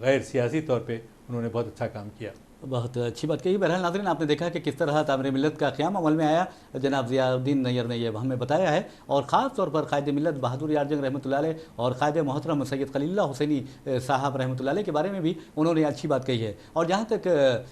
غیر سیاسی طور پہ انہوں نے بہت اچھا کام کیا۔ بہت اچھی بات کہی۔ بہرحال ناظرین، آپ نے دیکھا کہ کس طرح تعمیر ملت کا قیام عمل میں آیا، جناب ضیاء الدین نیئر نے یہ ہمیں بتایا ہے، اور خاص طور پر قائد ملت بہادر یار جنگ رحمۃ اللہ علیہ اور قائد محترم سید خلیل اللہ حسینی صاحب رحمۃ اللہ علیہ کے بارے میں بھی انہوں نے اچھی بات کہی ہے۔ اور جہاں تک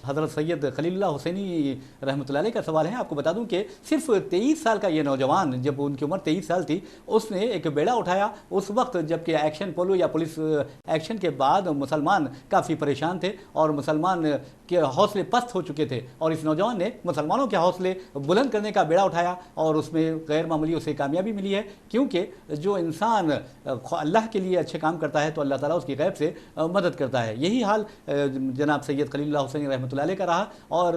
حضرت سید خلیل اللہ حسینی رحمۃ اللہ علیہ کا سوال ہے، آپ کو بتا دوں کہ صرف 23 سال کا یہ نوجوان، جب ان کی عمر 23 سال تھی، اس نے ایک بیڑا اٹھایا اس وقت جب کہ ایکشن پولو یا پولیس ایکشن کے بعد مسلمان کافی پریشان تھے اور مسلمان کے حوصلے پست ہو چکے تھے، اور اس نوجوان نے مسلمانوں کے حوصلے بلند کرنے کا بیڑا اٹھایا، اور اس میں غیر معمولی اسے کامیابی ملی ہے، کیونکہ جو انسان اللہ کے لیے اچھے کام کرتا ہے تو اللہ تعالیٰ اس کی غیب سے مدد کرتا ہے۔ یہی حال جناب سید خلیل اللہ حسینی رحمۃ اللہ علیہ کا رہا، اور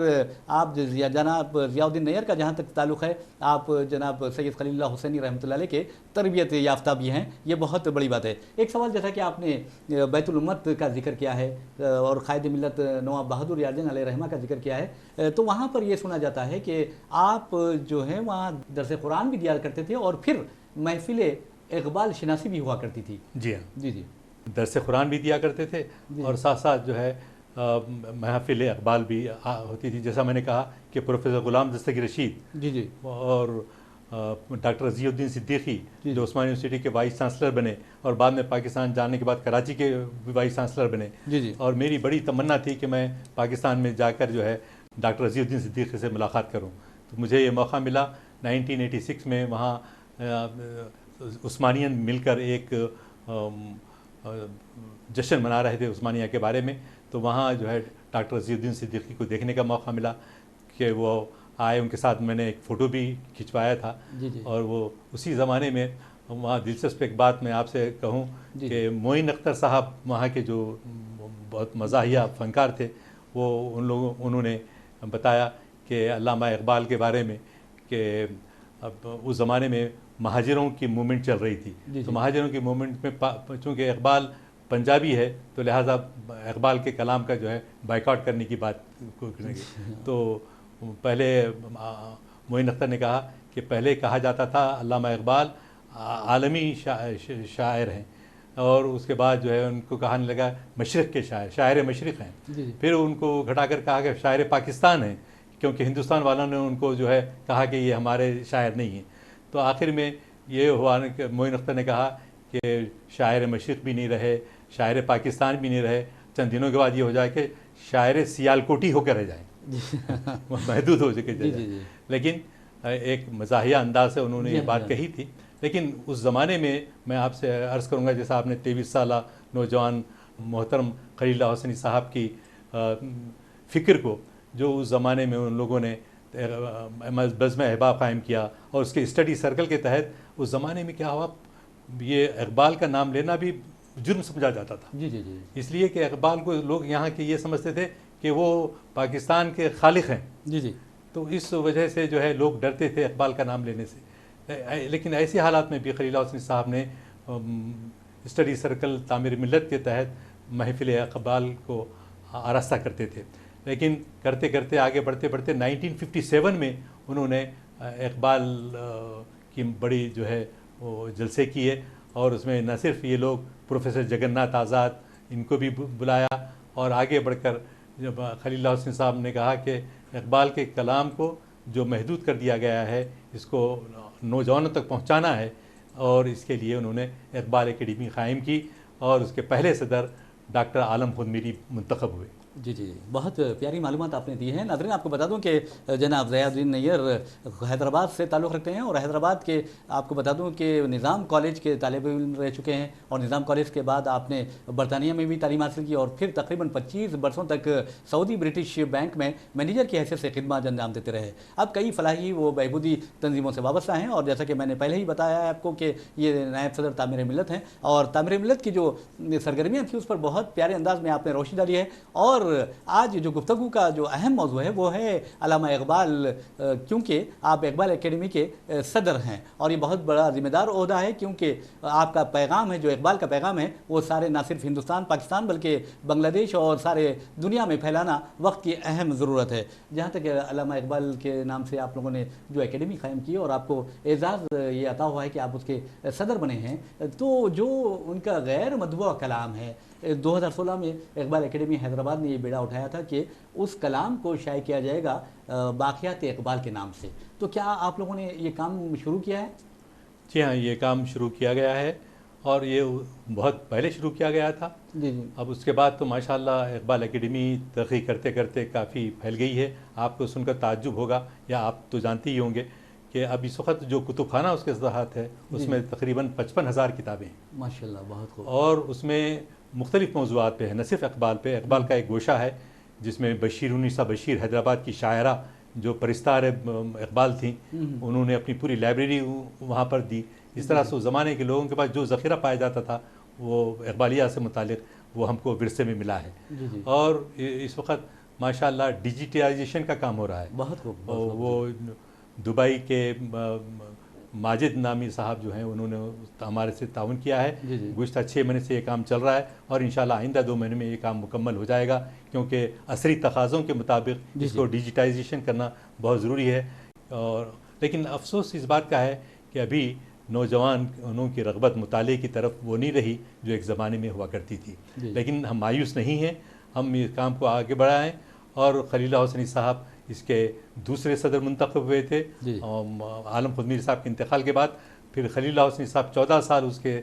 آپ جناب ضیاء الدین نیئر کا جہاں تک تعلق ہے، آپ جناب سید خلیل اللہ حسینی رحمۃ اللہ علیہ کے تربیت یافتہ بھی ہیں، یہ بہت بڑی بات ہے۔ ایک سوال جیسا کہ آپ نے بیت الامت کا ذکر کیا ہے اور قائد ملت نواب بہادر یار جنگ علیہ رحمہ کا ذکر کیا ہے، تو وہاں پر یہ سنا جاتا ہے کہ آپ جو ہیں وہاں درس قرآن بھی دیا کرتے تھے، اور پھر محفل اقبال شناسی بھی ہوا کرتی تھی۔ جی ہاں، جی جی، درس قرآن بھی دیا کرتے تھے اور ساتھ ساتھ جو ہے محفل اقبال بھی ہوتی تھی، جیسا میں نے کہا کہ پروفیسر غلام دستگیر رشید جی جی، اور ڈاکٹر عزی الدین صدیقی جو عثمانی یونیورسٹی کے وائس چانسلر بنے اور بعد میں پاکستان جانے کے بعد کراچی کے وائس چانسلر بنے، جی جی، اور میری بڑی تمنا تھی کہ میں پاکستان میں جا کر جو ہے ڈاکٹر عزی الدین صدیقی سے ملاقات کروں، تو مجھے یہ موقع ملا۔ 1986 میں وہاں عثمانین مل کر ایک جشن منا رہے تھے عثمانیہ کے بارے میں، تو وہاں جو ہے ڈاکٹر عزی الدین صدیقی کو دیکھنے کا موقع ملا کہ وہ آئے، ان کے ساتھ میں نے ایک فوٹو بھی کھنچوایا تھا۔ جی جی، اور وہ اسی زمانے میں وہاں دلچسپ ایک بات میں آپ سے کہوں جی کہ معین اختر صاحب وہاں کے جو بہت مزاحیہ فنکار تھے، وہ انہوں نے بتایا کہ علامہ اقبال کے بارے میں کہ اب اس زمانے میں مہاجروں کی موومنٹ چل رہی تھی، تو مہاجروں کی موومنٹ میں چونکہ اقبال پنجابی ہے تو لہٰذا اقبال کے کلام کا جو ہے بائیکاٹ کرنے کی بات کو کریں گے۔ تو پہلے معین اختر نے کہا کہ پہلے کہا جاتا تھا علامہ اقبال عالمی شاعر ہیں، اور اس کے بعد جو ہے ان کو کہنے لگا مشرق کے شاعر مشرق ہیں، پھر ان کو گھٹا کر کہا کہ شاعر پاکستان ہیں، کیونکہ ہندوستان والوں نے ان کو جو ہے کہا کہ یہ ہمارے شاعر نہیں ہیں۔ تو آخر میں یہ ہوا کہ معین اختر نے کہا کہ شاعر مشرق بھی نہیں رہے، شاعر پاکستان بھی نہیں رہے، چند دنوں کے بعد یہ ہو جائے کہ شاعر سیالکوٹی ہو کر رہ جائیں، محدود ہو کے جائیں۔ لیکن ایک مزاحیہ انداز سے انہوں نے یہ بات کہی تھی، لیکن اس زمانے میں میں آپ سے عرض کروں گا، جیسا آپ نے 23 سالہ نوجوان محترم خلیل اللہ حسینی صاحب کی فکر کو، جو اس زمانے میں ان لوگوں نے بزم احباب قائم کیا اور اس کے اسٹڈی سرکل کے تحت اس زمانے میں کیا ہوا، یہ اقبال کا نام لینا بھی جرم سمجھا جاتا تھا۔ جی جی جی، اس لیے کہ اقبال کو لوگ یہاں کے یہ سمجھتے تھے کہ وہ پاکستان کے خالق ہیں، جی جی، تو اس وجہ سے جو ہے لوگ ڈرتے تھے اقبال کا نام لینے سے۔ لیکن ایسے حالات میں بھی خلیل اللہ حسینی صاحب نے اسٹڈی سرکل تعمیر ملت کے تحت محفل اقبال کو آراستہ کرتے تھے، لیکن کرتے کرتے آگے بڑھتے بڑھتے 1957 میں انہوں نے اقبال کی بڑی جو ہے وہ جلسے کیے، اور اس میں نہ صرف یہ لوگ پروفیسر جگناتھ آزاد ان کو بھی بلایا، اور آگے بڑھ کر جب خلیل اللہ حسینی صاحب نے کہا کہ اقبال کے کلام کو جو محدود کر دیا گیا ہے اس کو نوجوانوں تک پہنچانا ہے، اور اس کے لیے انہوں نے اقبال اکیڈمی قائم کی، اور اس کے پہلے صدر ڈاکٹر عالم خود میری منتخب ہوئے۔ جی جی، بہت پیاری معلومات آپ نے دی ہیں۔ ناظرین، آپ کو بتا دوں کہ جناب ضیاء الدین نیئر حیدرآباد سے تعلق رکھتے ہیں، اور حیدرآباد کے آپ کو بتا دوں کہ نظام کالج کے طالب علم رہ چکے ہیں، اور نظام کالج کے بعد آپ نے برطانیہ میں بھی تعلیم حاصل کی، اور پھر تقریباً 25 برسوں تک سعودی برٹش بینک میں مینیجر کی حیثیت سے خدمات انجام دیتے رہے۔ اب کئی فلاحی و بہبودی تنظیموں سے وابستہ ہیں، اور جیسا کہ میں نے پہلے ہی بتایا ہے آپ کو کہ یہ نائب صدر تعمیر ملت ہیں، اور تعمیر ملت کی جو سرگرمیاں تھیں اس پر بہت پیارے انداز میں آپ نے روشنی ڈالی ہے۔ اور آج جو گفتگو کا جو اہم موضوع ہے وہ ہے علامہ اقبال، کیونکہ آپ اقبال اکیڈمی کے صدر ہیں، اور یہ بہت بڑا ذمہ دار عہدہ ہے، کیونکہ آپ کا پیغام ہے، جو اقبال کا پیغام ہے، وہ سارے نہ صرف ہندوستان پاکستان بلکہ بنگلہ دیش اور سارے دنیا میں پھیلانا وقت کی اہم ضرورت ہے۔ جہاں تک علامہ اقبال کے نام سے آپ لوگوں نے جو اکیڈمی قائم کی اور آپ کو اعزاز یہ عطا ہوا ہے کہ آپ اس کے صدر بنے ہیں، تو جو ان کا غیر مطبوع کلام ہے، 2016 میں اقبال اکیڈمی حیدرآباد نے یہ بیڑا اٹھایا تھا کہ اس کلام کو شائع کیا جائے گا باقیات اقبال کے نام سے، تو کیا آپ لوگوں نے یہ کام شروع کیا ہے؟ جی ہاں، یہ کام شروع کیا گیا ہے اور یہ بہت پہلے شروع کیا گیا تھا۔ جی جی اب اس کے بعد تو ماشاءاللہ اقبال اکیڈمی ترقی کرتے کرتے کافی پھیل گئی ہے۔ آپ کو سن کر تعجب ہوگا، یا آپ تو جانتے ہی ہوں گے کہ اب اس وقت جو کتب خانہ اس کے تحت ہے اس میں تقریباً 55,000 کتابیں ہیں، ماشاءاللہ، بہت خوب۔ اور اس میں مختلف موضوعات پہ ہے، نہ صرف اقبال پہ۔ اقبال کا ایک گوشہ ہے جس میں بشیر النساء بشیر حیدرآباد کی شاعرہ جو پرستار اقبال تھیں، انہوں نے اپنی پوری لائبریری وہاں پر دی۔ اس طرح سے اس زمانے کے لوگوں کے پاس جو ذخیرہ پایا جاتا تھا وہ اقبالیہ سے متعلق وہ ہم کو ورثے میں ملا ہے۔ اور اس وقت ماشاءاللہ ڈیجیٹائزیشن کا کام ہو رہا ہے۔ بہت خوب۔ وہ دبئی کے ماجد نامی صاحب جو ہیں انہوں نے ہمارے سے تعاون کیا ہے۔ گزشتہ 6 مہینے سے یہ کام چل رہا ہے اور انشاءاللہ آئندہ 2 مہینے میں یہ کام مکمل ہو جائے گا، کیونکہ عصری تقاضوں کے مطابق اس کو ڈیجیٹائزیشن کرنا بہت ضروری ہے۔ اور لیکن افسوس اس بات کا ہے کہ ابھی نوجوانوں کی رغبت مطالعے کی طرف وہ نہیں رہی جو ایک زمانے میں ہوا کرتی تھی۔ لیکن ہم مایوس نہیں ہیں، ہم اس کام کو آگے بڑھائیں۔ اور خلیل حسنی صاحب اس کے دوسرے صدر منتخب ہوئے تھے عالم خود میر صاحب کے انتقال کے بعد۔ پھر خلیل حسنی صاحب 14 سال اس کے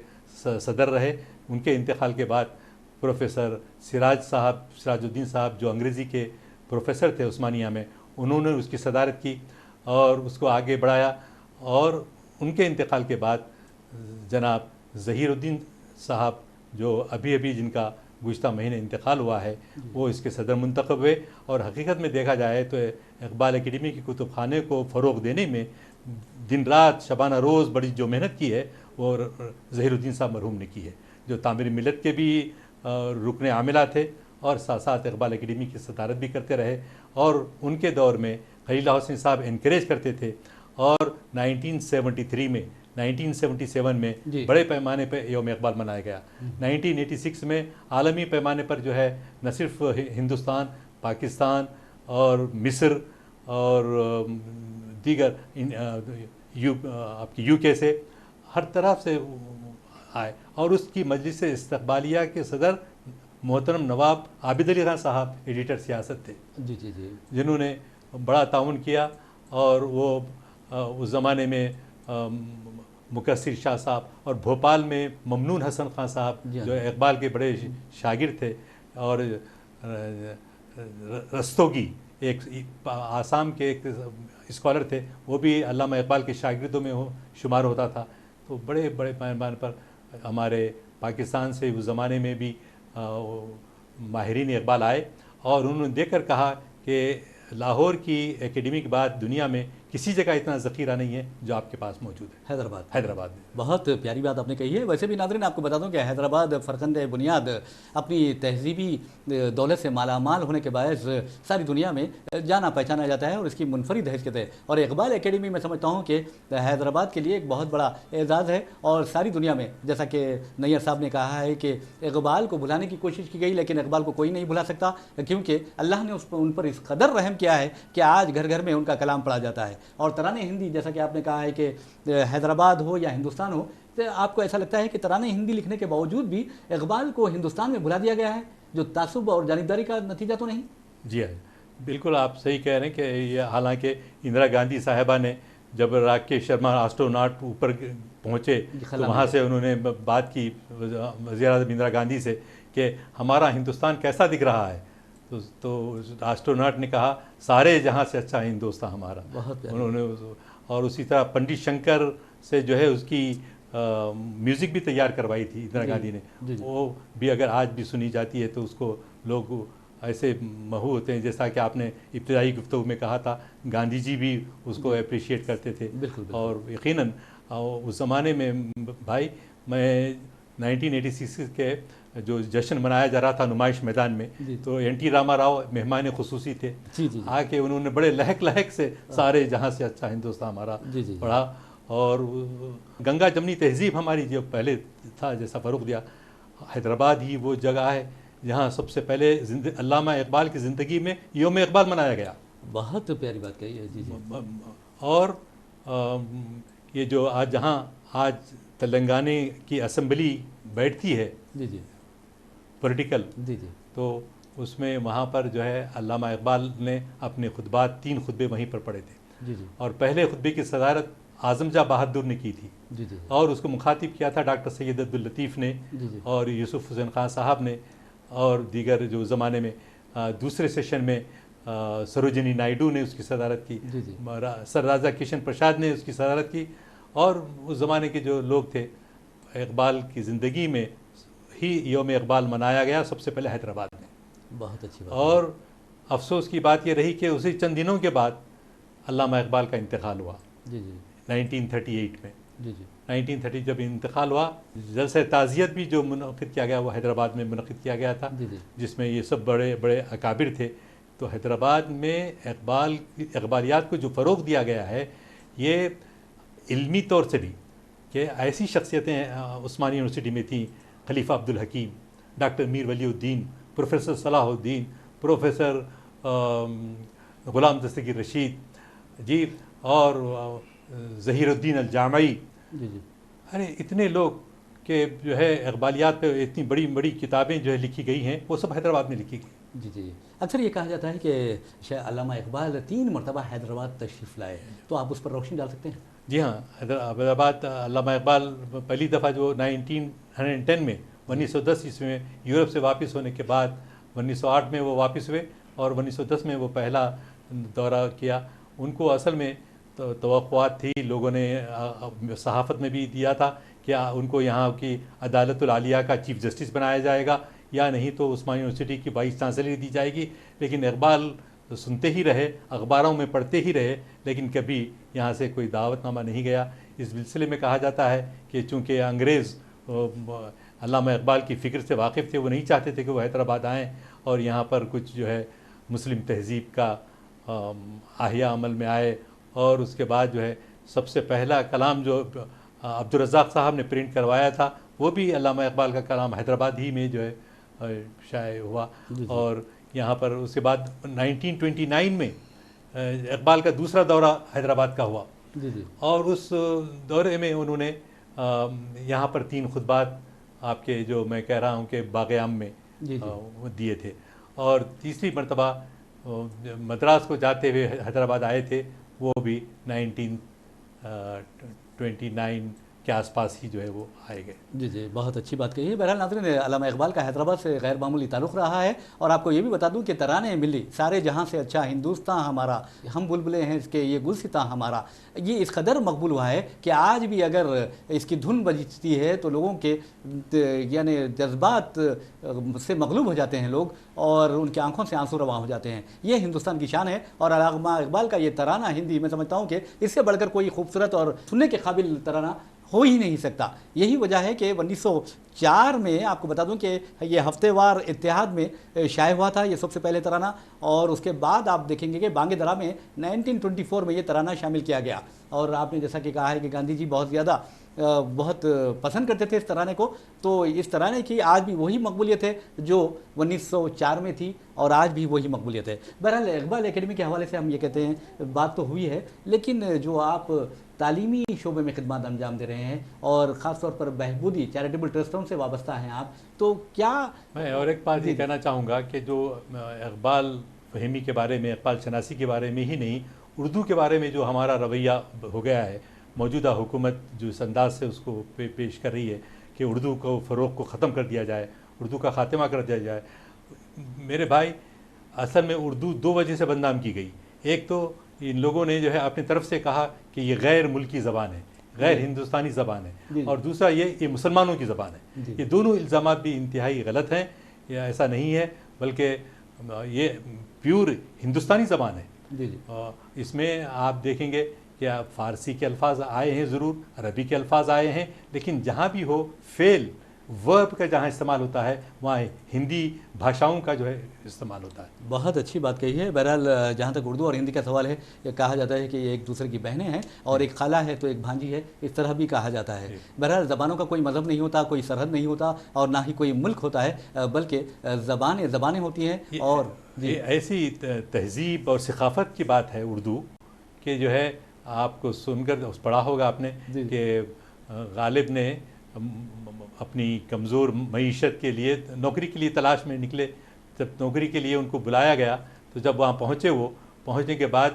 صدر رہے۔ ان کے انتقال کے بعد پروفیسر سراج الدین صاحب جو انگریزی کے پروفیسر تھے عثمانیہ میں، انہوں نے اس کی صدارت کی اور اس کو آگے بڑھایا۔ اور ان کے انتقال کے بعد جناب ظہیر الدین صاحب جو ابھی جن کا گزشتہ مہینے انتقال ہوا ہے، وہ اس کے صدر منتخب ہوئے۔ اور حقیقت میں دیکھا جائے تو اقبال اکیڈمی کی کتب خانے کو فروغ دینے میں دن رات شبانہ روز بڑی جو محنت کی ہے وہ ظہیر الدین صاحب مرحوم نے کی ہے، جو تعمیر ملت کے بھی رکن عاملہ تھے اور ساتھ ساتھ اقبال اکیڈمی کی صدارت بھی کرتے رہے۔ اور ان کے دور میں خلیل حسنی صاحب انکریج کرتے تھے، اور 1977 میں بڑے پیمانے پہ یوم اقبال منایا گیا۔ 1986 میں عالمی پیمانے پر جو ہے نہ صرف ہندوستان، پاکستان اور مصر اور دیگر آپ کی UK سے ہر طرف سے آئے، اور اس کی مجلس استقبالیہ کے صدر محترم نواب عابد علی خان صاحب ایڈیٹر سیاست تھے، جنہوں نے بڑا تعاون کیا۔ اور وہ اس زمانے میں مکثر شاہ صاحب اور بھوپال میں ممنون حسن خان صاحب جو اقبال کے بڑے شاگرد تھے، اور رستوگی ایک آسام کے ایک اسکالر تھے، وہ بھی علامہ اقبال کے شاگردوں میں شمار ہوتا تھا۔ تو بڑے پیمانے پر ہمارے پاکستان سے اس زمانے میں بھی ماہرین اقبال آئے، اور انہوں نے دیکھ کر کہا کہ لاہور کی اکیڈمی کے بعد دنیا میں کسی جگہ اتنا ذخیرہ نہیں ہے جو آپ کے پاس موجود ہے حیدرآباد میں۔ بہت پیاری بات آپ نے کہی ہے۔ ویسے بھی ناظرین آپ کو بتا دوں کہ حیدرآباد فرخند بنیاد اپنی تہذیبی دولت سے مالا مال ہونے کے باعث ساری دنیا میں جانا پہچانا جاتا ہے، اور اس کی منفرد حیثیت ہے۔ اور اقبال اکیڈمی میں سمجھتا ہوں کہ حیدرآباد کے لیے ایک بہت بڑا اعزاز ہے، اور ساری دنیا میں جیسا کہ نیّر صاحب نے کہا ہے کہ اقبال کو بھلانے کی کوشش کی گئی، لیکن اقبال کو کوئی نہیں بھلا سکتا، کیونکہ اللہ نے ان پر اس قدر رحم کیا ہے کہ آج گھر گھر میں ان کا کلام پڑھا جاتا ہے۔ اور ترانے ہندی، جیسا کہ آپ نے کہا ہے کہ حیدرآباد ہو یا ہندوستان ہو، تو آپ کو ایسا لگتا ہے کہ ترانے ہندی لکھنے کے باوجود بھی اقبال کو ہندوستان میں بھلا دیا گیا ہے، جو تعصب اور جانبداری کا نتیجہ تو نہیں؟ جی ہاں، بالکل آپ صحیح کہہ رہے ہیں کہ یہ حالانکہ اندرا گاندھی صاحبہ نے جب راکیش شرما آسٹروناٹ اوپر پہنچے تو وہاں سے انہوں نے بات کی وزیر اعظم اندرا گاندھی سے کہ ہمارا ہندوستان کیسا دکھ رہا ہے، تو آسٹروناٹ نے کہا سارے جہاں سے اچھا ہندوستان ہمارا۔ انہوں نے اور اسی طرح پنڈت شنکر سے جو ہے اس کی میوزک بھی تیار کروائی تھی اندرا گاندھی نے، وہ بھی اگر آج بھی سنی جاتی ہے تو اس کو لوگ ایسے مہو ہوتے ہیں، جیسا کہ آپ نے ابتدائی گفتگو میں کہا تھا گاندھی جی بھی اس کو اپریشیٹ کرتے تھے۔ اور یقیناً اس زمانے میں بھائی میں 1986 کے جو جشن منایا جا رہا تھا نمائش میدان میں، تو این ٹی راما راؤ مہمان خصوصی تھے، آ کے انہوں نے بڑے لہک لہک سے سارے جہاں سے اچھا ہندوستان ہمارا پڑھا۔ اور گنگا جمنی تہذیب ہماری جو پہلے تھا جیسا فروغ دیا، حیدرآباد ہی وہ جگہ ہے جہاں سب سے پہلے علامہ اقبال کی زندگی میں یوم اقبال منایا گیا۔ بہت پیاری بات کہی ہے۔ جی جی۔ اور یہ جو آج تلنگانے کی اسمبلی بیٹھتی ہے، جی جی، پولیٹیکل، جی جی تو اس میں وہاں پر جو ہے علامہ اقبال نے اپنے خطبات 3 خطبے وہیں پر پڑھے تھے، جی جی اور پہلے خطبے کی صدارت اعظم جاں بہادر نے کی تھی، جی جی اور اس کو مخاطب کیا تھا ڈاکٹر سید عبداللطیف نے جی جی اور یوسف حسین خان صاحب نے، اور دیگر جو زمانے میں دوسرے سیشن میں سروجنی نائیڈو نے اس کی صدارت کی، جی جی سر راجا کشن پرساد نے اس کی صدارت کی، اور اس زمانے کے جو لوگ تھے، اقبال کی زندگی میں ہی یوم اقبال منایا گیا سب سے پہلے حیدرآباد میں۔ بہت اچھی بات اور افسوس کی بات یہ رہی کہ اسی چند دنوں کے بعد علامہ اقبال کا انتقال ہوا جی جی 1938 میں۔ جی جی 1930 جب انتقال ہوا، جلسہ تعزیت بھی جو منعقد کیا گیا وہ حیدرآباد میں منعقد کیا گیا تھا، جی جی جس میں یہ سب بڑے بڑے اکابر تھے۔ تو حیدرآباد میں اقبالیات کو جو فروغ دیا گیا ہے، یہ علمی طور سے بھی، کہ ایسی شخصیتیں عثمانی یونیورسٹی میں تھیں، خلیفہ عبدالحکیم، ڈاکٹر میر ولی الدین، پروفیسر صلاح الدین، پروفیسر غلام دستگیر رشید جی، اور ظہیر الدین الجامعی، جی جی ارے اتنے لوگ کہ جو ہے اقبالیات پہ اتنی بڑی بڑی کتابیں جو ہے لکھی گئی ہیں، وہ سب حیدرآباد میں لکھی گئی۔ جی جی اکثر یہ کہا جاتا ہے کہ علامہ اقبال 3 مرتبہ حیدرآباد تشریف لائے، تو آپ اس پر روشنی ڈال سکتے ہیں؟ جی ہاں، حیدرآباد علامہ اقبال پہلی دفعہ جو 1910 میں 1910 عیسوی میں یورپ سے واپس ہونے کے بعد 1908 میں وہ واپس ہوئے، اور 1910 میں وہ پہلا دورہ کیا۔ ان کو اصل میں توقعات تھی، لوگوں نے صحافت میں بھی دیا تھا کہ ان کو یہاں کی عدالت العالیہ کا چیف جسٹس بنایا جائے گا، یا نہیں تو عثمانی یونیورسٹی کی وائس چانسلری دی جائے گی، لیکن اقبال سنتے ہی رہے، اخباروں میں پڑھتے ہی رہے، لیکن کبھی یہاں سے کوئی دعوت نامہ نہیں گیا۔ اس سلسلے میں کہا جاتا ہے کہ چونکہ انگریز علامہ اقبال کی فکر سے واقف تھے، وہ نہیں چاہتے تھے کہ وہ حیدرآباد آئیں اور یہاں پر کچھ جو ہے مسلم تہذیب کا احیاء عمل میں آئے۔ اور اس کے بعد جو ہے سب سے پہلا کلام جو عبدالرزاق صاحب نے پرنٹ کروایا تھا، وہ بھی علامہ اقبال کا کلام حیدرآباد ہی میں جو ہے شائع ہوا۔ اور یہاں پر اس کے بعد 1929 میں اقبال کا دوسرا دورہ حیدرآباد کا ہوا، جی جی اور اس دورے میں انہوں نے یہاں پر 3 خطبات آپ کے جو میں کہہ رہا ہوں کہ باغ عام میں دیے تھے، اور تیسری مرتبہ مدراس کو جاتے ہوئے حیدرآباد آئے تھے، وہ بھی 1929 کے آس پاس ہی جو ہے وہ آئے گئے۔ جی جی بہت اچھی بات کہی ہے۔ بہرحال ناظرین، علامہ اقبال کا حیدرآباد سے غیر معمولی تعلق رہا ہے، اور آپ کو یہ بھی بتا دوں کہ ترانے ملی سارے جہاں سے اچھا ہندوستان ہمارا، ہم بلبلے ہیں اس کے یہ گلستاں ہمارا، یہ اس قدر مقبول ہوا ہے کہ آج بھی اگر اس کی دھن بجتی ہے تو لوگوں کے یعنی جذبات سے مغلوب ہو جاتے ہیں لوگ، اور ان کی آنکھوں سے آنسو رواں ہو جاتے ہیں۔ یہ ہندوستان کی شان ہے، اور علامہ اقبال کا یہ ترانہ ہندی میں سمجھتا ہوں کہ اس سے بڑھ کر کوئی خوبصورت اور سننے کے قابل ترانہ ہو ہی نہیں سکتا۔ یہی وجہ ہے کہ 1904 میں آپ کو بتا دوں کہ یہ ہفتے وار اتحاد میں شائع ہوا تھا یہ سب سے پہلے ترانہ، اور اس کے بعد آپ دیکھیں گے کہ بانگے درا میں 1924 میں یہ ترانہ شامل کیا گیا۔ اور آپ نے جیسا کہ کہا ہے کہ گاندھی جی بہت زیادہ بہت پسند کرتے تھے اس ترانے کو، تو اس ترانے کی آج بھی وہی مقبولیت ہے جو 1904 میں تھی، اور آج بھی وہی مقبولیت ہے۔ بہرحال اقبال اکیڈمی کے حوالے سے ہم یہ کہتے ہیں بات تو ہوئی ہے، لیکن جو آپ تعلیمی شعبے میں خدمات انجام دے رہے ہیں، اور خاص طور پر بہبودی چیریٹیبل ٹرسٹوں سے وابستہ ہیں آپ، تو کیا میں اور ایک بات یہ کہنا چاہوں گا کہ جو اقبال فہمی کے بارے میں، اقبال شناسی کے بارے میں ہی نہیں، اردو کے بارے میں جو ہمارا رویہ ہو گیا ہے، موجودہ حکومت جو اس انداز سے اس کو پیش کر رہی ہے کہ اردو کو فروغ کو ختم کر دیا جائے، اردو کا خاتمہ کر دیا جائے، میرے بھائی اصل میں اردو 2 وجہ سے بدنام کی گئی۔ ایک تو ان لوگوں نے جو ہے اپنی طرف سے کہا کہ یہ غیر ملکی زبان ہے، غیر ہندوستانی زبان ہے، اور دوسرا یہ مسلمانوں کی زبان ہے۔ یہ دونوں الزامات بھی انتہائی غلط ہیں، یہ ایسا نہیں ہے، بلکہ یہ پیور ہندوستانی زبان ہے۔ اس میں آپ دیکھیں گے کہ فارسی کے الفاظ آئے ہیں، ضرور عربی کے الفاظ آئے ہیں، لیکن جہاں بھی ہو فعل ورب کا جہاں استعمال ہوتا ہے وہاں ہندی بھاشاؤں کا جو ہے استعمال ہوتا ہے۔ بہت اچھی بات کہی ہے۔ بہرحال جہاں تک اردو اور ہندی کا سوال ہے، یہ کہا جاتا ہے کہ یہ ایک دوسرے کی بہنیں ہیں، اور ایک خالہ ہے تو ایک بھانجی ہے، اس طرح بھی کہا جاتا ہے۔ بہرحال زبانوں کا کوئی مذہب نہیں ہوتا، کوئی سرحد نہیں ہوتا، اور نہ ہی کوئی ملک ہوتا ہے، بلکہ زبانیں ہوتی ہیں۔ اور ایسی تہذیب اور ثقافت کی بات ہے اردو کہ جو ہے آپ کو سن کر پڑھا ہوگا آپ نے کہ غالب نے اپنی کمزور معیشت کے لیے نوکری کے لیے تلاش میں نکلے. جب نوکری کے لیے ان کو بلایا گیا تو جب وہاں پہنچے، وہ پہنچنے کے بعد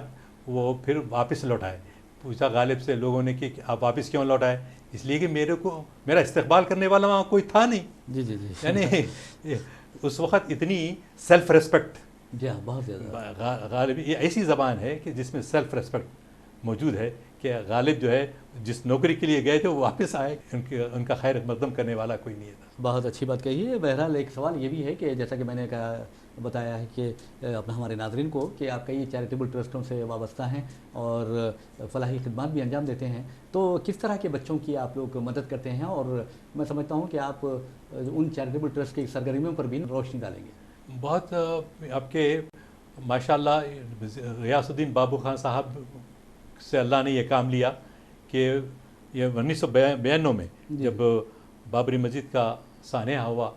وہ پھر واپس لوٹ آئے. پوچھا غالب سے لوگوں نے کہ آپ واپس کیوں لوٹ آئے؟ اس لیے کہ میرا استقبال کرنے والا وہاں کوئی تھا نہیں. جی جی جی. یعنی اس وقت اتنی سیلف ریسپیکٹ، جی ہاں، بہت زیادہ. غالب یہ ایسی زبان ہے کہ جس میں سیلف ریسپیکٹ موجود ہے کہ غالب جو ہے جس نوکری کے لیے گئے تھے وہ واپس آئے. ان کا خیر مقدم کرنے والا کوئی نہیں تھا. بہت اچھی بات کہی ہے. بہرحال ایک سوال یہ بھی ہے کہ جیسا کہ میں نے بتایا ہے کہ اپنا ہمارے ناظرین کو کہ آپ کئی چیریٹیبل ٹرسٹوں سے وابستہ ہیں اور فلاحی خدمات بھی انجام دیتے ہیں، تو کس طرح کے بچوں کی آپ لوگ مدد کرتے ہیں؟ اور میں سمجھتا ہوں کہ آپ ان چیریٹیبل ٹرسٹ کی سرگرمیوں پر بھی روشنی ڈالیں گے. بہت آپ کے ماشاءاللہ غیاث الدین بابو خان صاحب سے اللہ نے یہ کام لیا کہ یہ 1992 میں جب بابری مسجد کا سانحہ ہوا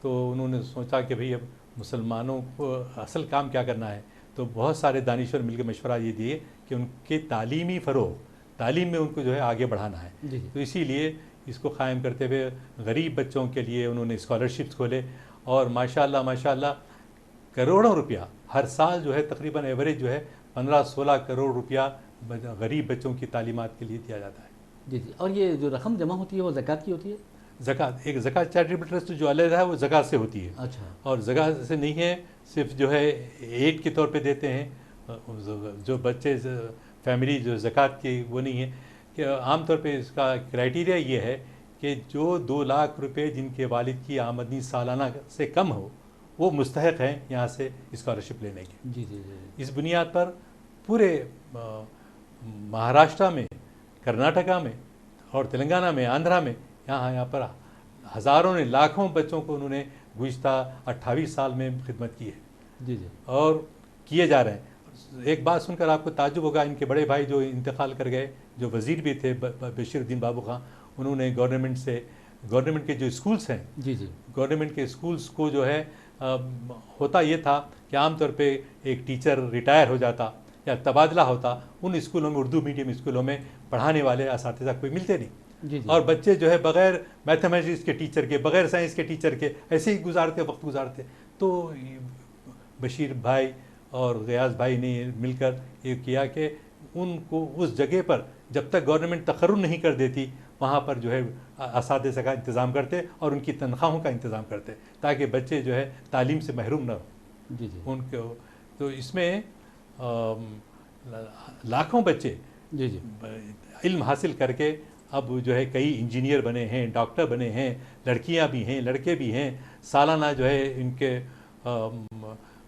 تو انہوں نے سوچا کہ بھئی اب مسلمانوں کو اصل کام کیا کرنا ہے. تو بہت سارے دانشور مل کے مشورہ یہ دیے کہ ان کے تعلیمی فروغ، تعلیم میں ان کو جو ہے آگے بڑھانا ہے. تو اسی لیے اس کو قائم کرتے ہوئے غریب بچوں کے لیے انہوں نے اسکالرشپس کھولے اور ماشاءاللہ کروڑوں روپیہ ہر سال جو ہے تقریباً ایوریج جو ہے 15-16 کروڑ روپیہ غریب بچوں کی تعلیمات کے لیے دیا جاتا ہے. جی جی. اور یہ جو رقم جمع ہوتی ہے وہ زکوٰۃ کی ہوتی ہے؟ ایک زکوٰۃ چیریٹیبل ٹرسٹ جو علیحدہ ہے وہ زکوٰۃ سے ہوتی ہے. اچھا. اور زکوٰۃ سے نہیں ہے، صرف جو ہے ایڈ کے طور پہ دیتے ہیں. جو بچے فیملی جو زکوٰۃ کی وہ نہیں ہے کہ عام طور پہ اس کا کرائٹیریا یہ ہے کہ جو 2 لاکھ روپے جن کے والد کی آمدنی سالانہ سے کم ہو وہ مستحق ہیں یہاں سے اسکالرشپ لینے کی. جی جی جی. اس بنیاد پر پورے مہاراشٹرا میں، کرناٹکا میں اور تلنگانہ میں، آندھرا میں، یہاں پر ہزاروں نے، لاکھوں بچوں کو انہوں نے گزشتہ 28 سال میں خدمت کی ہے. جی جی. اور کیے جا رہے ہیں. ایک بات سن کر آپ کو تعجب ہوگا، ان کے بڑے بھائی جو انتقال کر گئے، جو وزیر بھی تھے بشیر الدین بابو خان، انہوں نے گورنمنٹ کے جو اسکولس ہیں، جی جی، گورنمنٹ کے اسکولس کو جو ہے ہوتا یہ تھا کہ عام طور پہ ایک ٹیچر ریٹائر ہو جاتا یا تبادلہ ہوتا، ان اسکولوں میں، اردو میڈیم اسکولوں میں پڑھانے والے اساتذہ کوئی ملتے نہیں. جی جی. اور بچے جو ہے بغیر میتھمیٹکس کے ٹیچر کے، بغیر سائنس کے ٹیچر کے ایسے ہی وقت گزارتے. تو بشیر بھائی اور غیاث بھائی نے مل کر یہ کیا کہ ان کو اس جگہ پر جب تک گورنمنٹ تقرر نہیں کر دیتی وہاں پر جو ہے اساتذہ کا انتظام کرتے اور ان کی تنخواہوں کا انتظام کرتے تاکہ بچے جو ہے تعلیم سے محروم نہ ہوں. جی جی. ان کو تو اس میں لاکھوں بچے جی جی علم حاصل کر کے اب جو ہے کئی انجینئر بنے ہیں، ڈاکٹر بنے ہیں، لڑکیاں بھی ہیں، لڑکے بھی ہیں. سالانہ جو ہے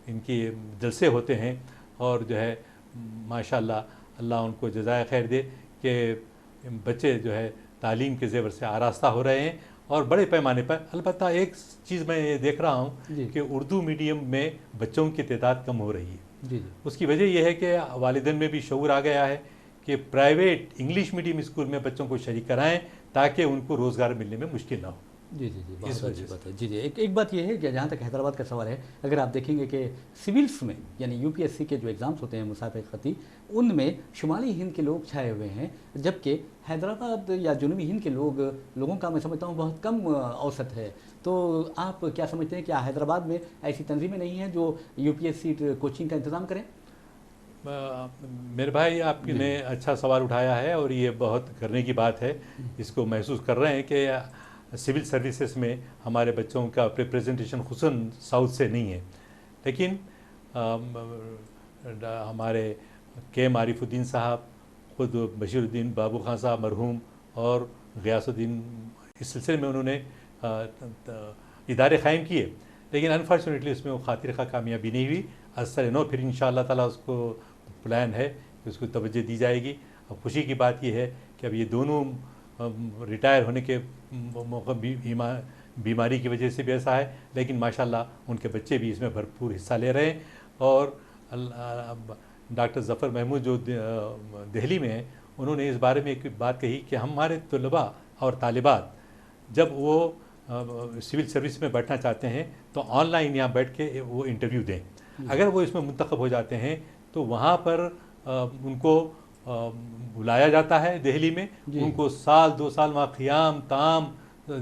ان کی جلسے ہوتے ہیں اور جو ہے ماشاءاللہ اللہ ان کو جزائے خیر دے کہ بچے جو ہے تعلیم کے زیور سے آراستہ ہو رہے ہیں اور بڑے پیمانے پر. البتہ ایک چیز میں یہ دیکھ رہا ہوں کہ اردو میڈیم میں بچوں کی تعداد کم ہو رہی ہے. جی جی. اس کی وجہ یہ ہے کہ والدین میں بھی شعور آ گیا ہے کہ پرائیویٹ انگلش میڈیم اسکول میں بچوں کو شریک کرائیں تاکہ ان کو روزگار ملنے میں مشکل نہ ہو. جی جی جی، بہت اچھی بات ہے. جی جی. ایک بات یہ ہے کہ جہاں تک حیدرآباد کا سوال ہے، اگر آپ دیکھیں گے کہ سولس میں یعنی UPSC کے جو ایگزامس ہوتے ہیں مسابقہ خطی، ان میں شمالی ہند کے لوگ چھائے ہوئے ہیں، جبکہ حیدرآباد یا جنوبی ہند کے لوگوں کا میں سمجھتا ہوں بہت کم اوسط ہے. تو آپ کیا سمجھتے ہیں کہ حیدرآباد میں ایسی تنظیمیں نہیں ہیں جو UPSC کوچنگ کا انتظام کریں؟ میرے بھائی آپ نے اچھا سوال اٹھایا ہے اور یہ بہت کرنے کی بات ہے. اس کو محسوس کر رہے ہیں کہ سول سروسز میں ہمارے بچوں کا ریپریزنٹیشن خصوصاً ساؤتھ سے نہیں ہے. لیکن ہمارے کے عارف الدین صاحب، خود بشیر الدین بابو خان صاحب مرحوم اور غیاث الدین اس سلسلے میں انہوں نے ادارے قائم کیے، لیکن انفارچونیٹلی اس میں وہ خاطر خواہ کامیابی نہیں ہوئی. اثر نو پھر انشاءاللہ تعالیٰ اس کو پلان ہے کہ اس کو توجہ دی جائے گی. اب خوشی کی بات یہ ہے کہ اب یہ دونوں ریٹائر ہونے کے موقع بیماری کی وجہ سے بھی ایسا ہے، لیکن ماشاءاللہ ان کے بچے بھی اس میں بھرپور حصہ لے رہے ہیں. اور ڈاکٹر ظفر محمود جو دہلی میں ہیں، انہوں نے اس بارے میں ایک بات کہی کہ ہمارے طلباء اور طالبات جب وہ سول سروس میں بیٹھنا چاہتے ہیں تو آن لائن یہاں بیٹھ کے وہ انٹرویو دیں. اگر وہ اس میں منتخب ہو جاتے ہیں تو وہاں پر ان کو بلایا جاتا ہے دہلی میں. ان کو سال 2 سال وہاں قیام طعام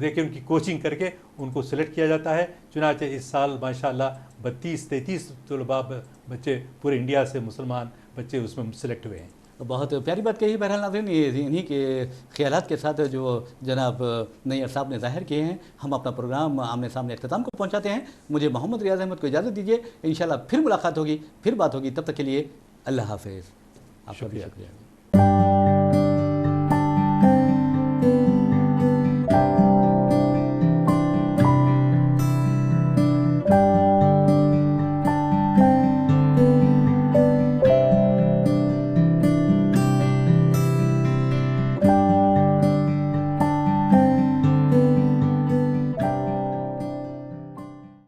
دیکھیں ان کی کوچنگ کر کے ان کو سلیکٹ کیا جاتا ہے. چنانچہ اس سال ماشاءاللہ 32-33 طلباء بچے پورے انڈیا سے مسلمان بچے اس میں سلیکٹ ہوئے ہیں. بہت پیاری بات کہی. بہرحال ناظرین یہ انہی کے خیالات کے ساتھ جو جناب نیئر صاحب نے ظاہر کیے ہیں ہم اپنا پروگرام آمنے سامنے اختتام کو پہنچاتے ہیں. مجھے محمد ریاض احمد کو اجازت دیجیے. انشاءاللہ پھر ملاقات ہوگی, پھر بات ہوگی. تب تک کے لیے اللہ حافظ. آپ کا بھی شکریہ.